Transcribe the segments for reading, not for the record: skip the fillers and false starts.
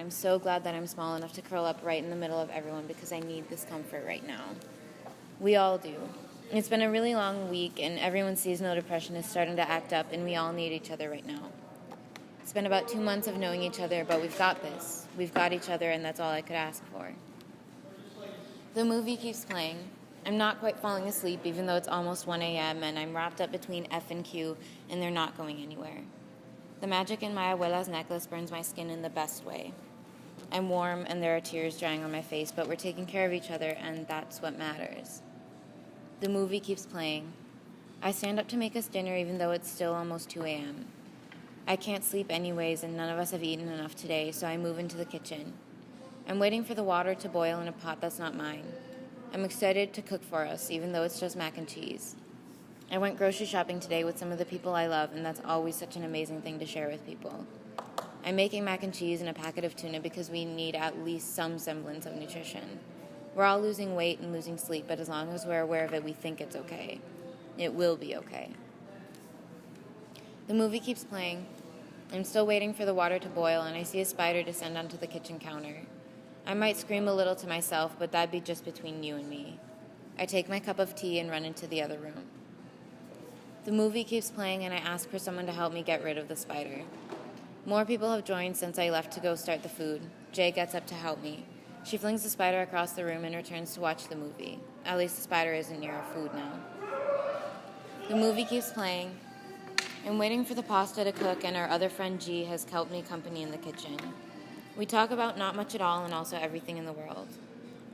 I'm so glad that I'm small enough to curl up right in the middle of everyone because I need this comfort right now. We all do. It's been a really long week, and everyone's seasonal depression is starting to act up, and we all need each other right now. It's been about 2 months of knowing each other, but we've got this. We've got each other, and that's all I could ask for. The movie keeps playing. I'm not quite falling asleep, even though it's almost 1 a.m., and I'm wrapped up between F and Q, and they're not going anywhere. The magic in my abuela's necklace burns my skin in the best way. I'm warm, and there are tears drying on my face, but we're taking care of each other, and that's what matters. The movie keeps playing. I stand up to make us dinner, even though it's still almost 2 a.m. I can't sleep anyways, and none of us have eaten enough today, so I move into the kitchen. I'm waiting for the water to boil in a pot that's not mine. I'm excited to cook for us, even though it's just mac and cheese. I went grocery shopping today with some of the people I love, and that's always such an amazing thing to share with people. I'm making mac and cheese and a packet of tuna because we need at least some semblance of nutrition. We're all losing weight and losing sleep, but as long as we're aware of it, we think it's okay. It will be okay. The movie keeps playing. I'm still waiting for the water to boil, and I see a spider descend onto the kitchen counter. I might scream a little to myself, but that'd be just between you and me. I take my cup of tea and run into the other room. The movie keeps playing, and I ask for someone to help me get rid of the spider. More people have joined since I left to go start the food. Jay gets up to help me. She flings the spider across the room and returns to watch the movie. At least the spider isn't near our food now. The movie keeps playing. I'm waiting for the pasta to cook, and our other friend G has kept me company in the kitchen. We talk about not much at all and also everything in the world.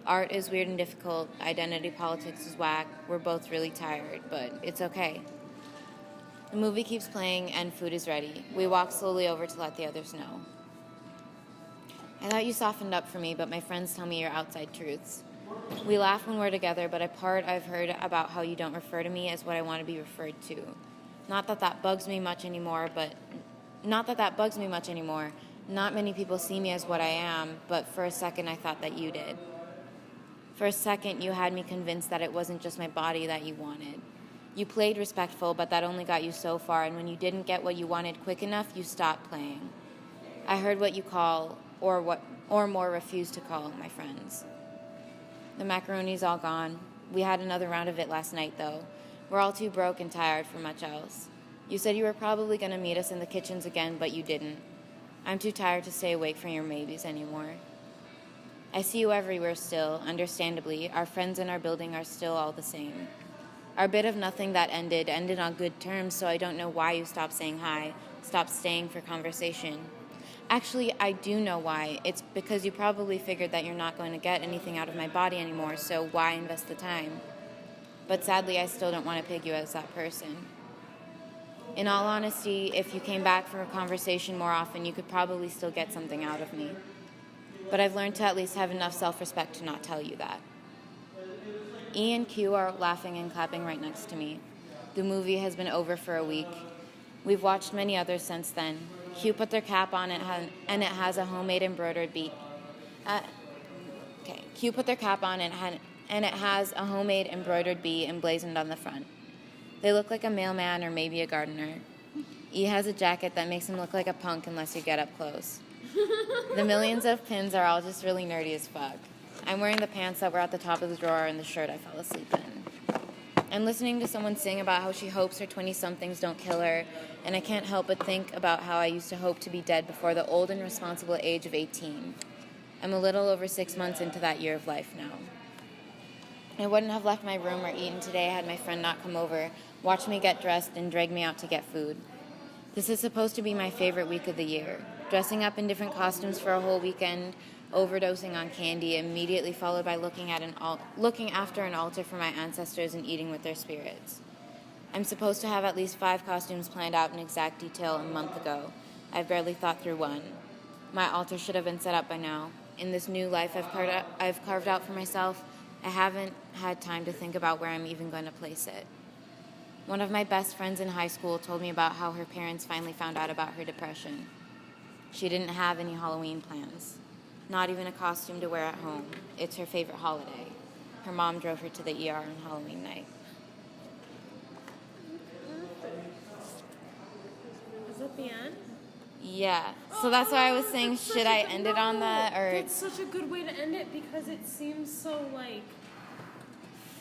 Art is weird and difficult. Identity politics is whack. We're both really tired, but it's okay. The movie keeps playing, and food is ready. We walk slowly over to let the others know. I thought you softened up for me, but my friends tell me your outside truths. We laugh when we're together, but a part I've heard about how you don't refer to me as what I want to be referred to. Not that that bugs me much anymore. Not many people see me as what I am, but for a second I thought that you did. For a second, you had me convinced that it wasn't just my body that you wanted. You played respectful, but that only got you so far, and when you didn't get what you wanted quick enough, you stopped playing. I heard what you call, or more refuse to call, my friends. The macaroni's all gone. We had another round of it last night, though. We're all too broke and tired for much else. You said you were probably going to meet us in the kitchens again, but you didn't. I'm too tired to stay awake for your maybes anymore. I see you everywhere still, understandably. Our friends in our building are still all the same. Our bit of nothing that ended on good terms, so I don't know why you stopped saying hi, stopped staying for conversation. Actually, I do know why. It's because you probably figured that you're not going to get anything out of my body anymore, so why invest the time? But sadly, I still don't want to peg you as that person. In all honesty, if you came back for a conversation more often, you could probably still get something out of me. But I've learned to at least have enough self-respect to not tell you that. E and Q are laughing and clapping right next to me. The movie has been over for a week. We've watched many others since then. Q put their cap on and it has a homemade embroidered bee. Q put their cap on and it has a homemade embroidered bee emblazoned on the front. They look like a mailman or maybe a gardener. E has a jacket that makes him look like a punk unless you get up close. The millions of pins are all just really nerdy as fuck. I'm wearing the pants that were at the top of the drawer and the shirt I fell asleep in. I'm listening to someone sing about how she hopes her 20-somethings don't kill her, and I can't help but think about how I used to hope to be dead before the old and responsible age of 18. I'm a little over 6 months into that year of life now. I wouldn't have left my room or eaten today had my friend not come over, watched me get dressed, and dragged me out to get food. This is supposed to be my favorite week of the year. Dressing up in different costumes for a whole weekend, overdosing on candy, immediately followed by looking after an altar for my ancestors and eating with their spirits. I'm supposed to have at least 5 costumes planned out in exact detail a month ago. I've barely thought through one. My altar should have been set up by now. In this new life I've carved out for myself, I haven't had time to think about where I'm even going to place it. One of my best friends in high school told me about how her parents finally found out about her depression. She didn't have any Halloween plans. Not even a costume to wear at home. It's her favorite holiday. Her mom drove her to the ER on Halloween night. Is that the end? Yeah. So that's why I was saying, That's such should a I good- end it on no, that or That's such a good way to end it because it seems so like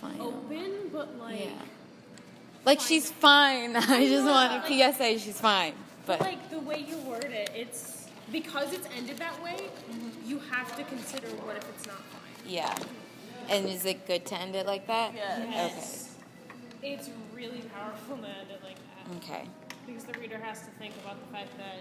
fine? open, but like. Yeah. Like she's fine. I just want a PSA. She's fine. But like the way you word it, it's because it's ended that way. You have to consider what if it's not fine. yeah. And is it good to end it like that? Yes. Okay. It's really powerful to end it like that. Okay. Because the reader has to think about the fact that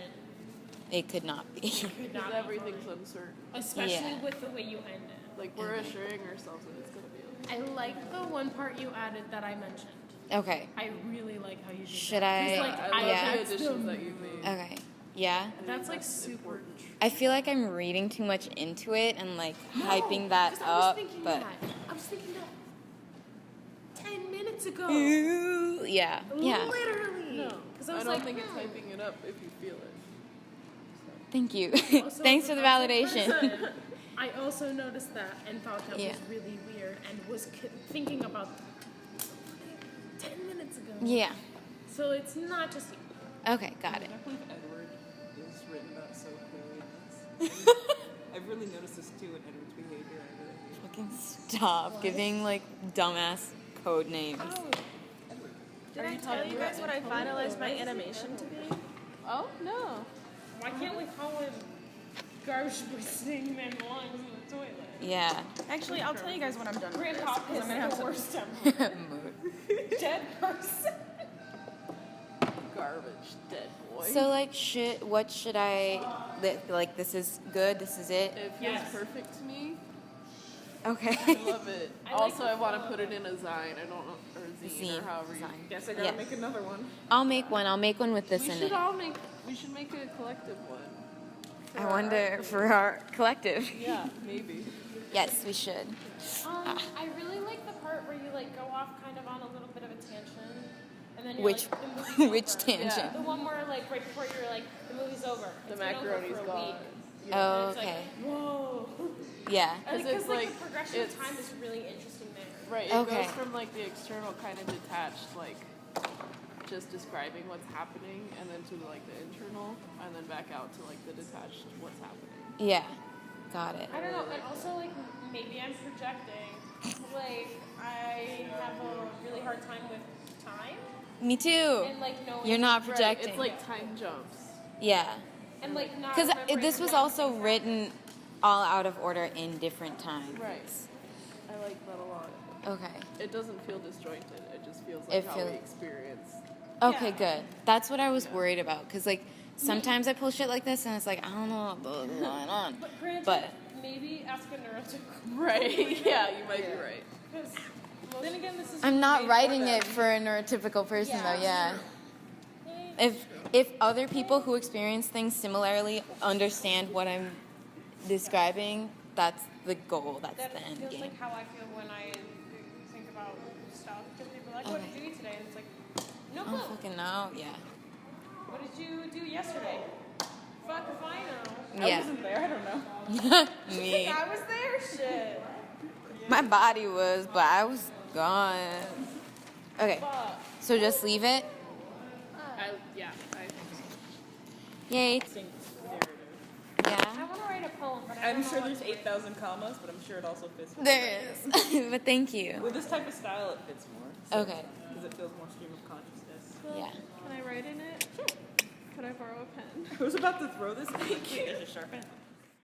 It could not be. Because everything's uncertain. Especially with the way you end it. Like, we're assuring ourselves that it's going to be okay. I like the one part you added that I mentioned. Okay. I really like how you did Should that. I? 'Cause, like, I love yeah. the additions that you've made. Okay. Yeah. That's like super. I feel like I'm reading too much into it and like hyping that 'cause I was up, thinking but that. I was thinking that 10 minutes ago. yeah. Literally. No, Because I don't think it's hyping it up if you feel it. Thank you. Also, Thanks as for a the person, validation. I also noticed that and thought that Yeah. was really weird and was thinking about 10 minutes ago. Yeah. So it's not just you. Okay, got it. I believe Edward is written about so clearly in this. I've really noticed this too in Edward's behavior. I really Fucking stop giving like dumbass code names. Did I tell you guys what I finalized my animation to be? Oh, no. Why can't we call him garbage sitting man belongs in the toilet? Yeah. Actually, I'll tell you guys when I'm done with this. Grandpa 'cause is I'm gonna have the some. worst ever. Mood. Dead person. Garbage, dead boy. So like, what should I like? This is good. This is it. It feels Yes. perfect to me. Okay. I love it. I like Also, the I want to put it in a zine. I don't know, or zine, Zine. or however you. Zine. Guess I gotta Yeah. make another one. I'll make one. I'll make one with this We in should it. all make. We should make a collective one. I wonder for our collective. Yeah, maybe. Yes, we should. I really like the part where you like go off kind of on a little bit of a tangent, and then you're Which like, the movie's which over. tangent? The one where like right before you're like the movie's over. The It's been over macaroni's for a gone. week. Oh, And it's okay. like, whoa. Yeah. Because Because it's like like the progression of it's time is really interesting there. right. It Okay. goes from like the external kind of detached, like just describing what's happening, and then to like the internal, and then back out to like the detached what's happening. Yeah. Got it. I don't know, and also like maybe I'm projecting. Like I have a really hard time with time Me too. and like knowing. You're not Right, projecting. it's like time jumps. Yeah. And like not. Because remembering this was when also things written all out of order in different times. Right. I like that a lot. Okay. It doesn't feel disjointed. It just feels It like how feels- we experience. Okay, good. That's what I was worried about. Because, like, sometimes I pull shit like this and it's like, I don't know what's going on. But granted, But maybe ask a neurotypical. Right. Yeah, you might be right. Because then again, this is. I'm not made writing for it them. for a neurotypical person, Yeah, though, yeah. Eh, If other people who experience things similarly understand what I'm describing, that's the goal. That's That the end feels game. like how I feel when I think about stuff. Because people are like, what did you eat today? And it's like, no I clue. don't fucking know, yeah. What did you do yesterday? Fuck if I know. Yeah. I wasn't there. I don't know. Me. I was there, shit. My body was, but I was gone. Okay, Fuck. so just leave it. Yeah. I think so. Yay. There it is. I Yeah. want to write a poem, but I I'm don't know sure what there's to write. 8,000 commas, but I'm sure it also fits. with There the writing. is. But thank you. With this type of style, it fits more. Okay. Because it feels more stream of consciousness. Yeah. Can I write in it? Could I borrow a pen? I was about to throw this. Wait, there's a sharp end.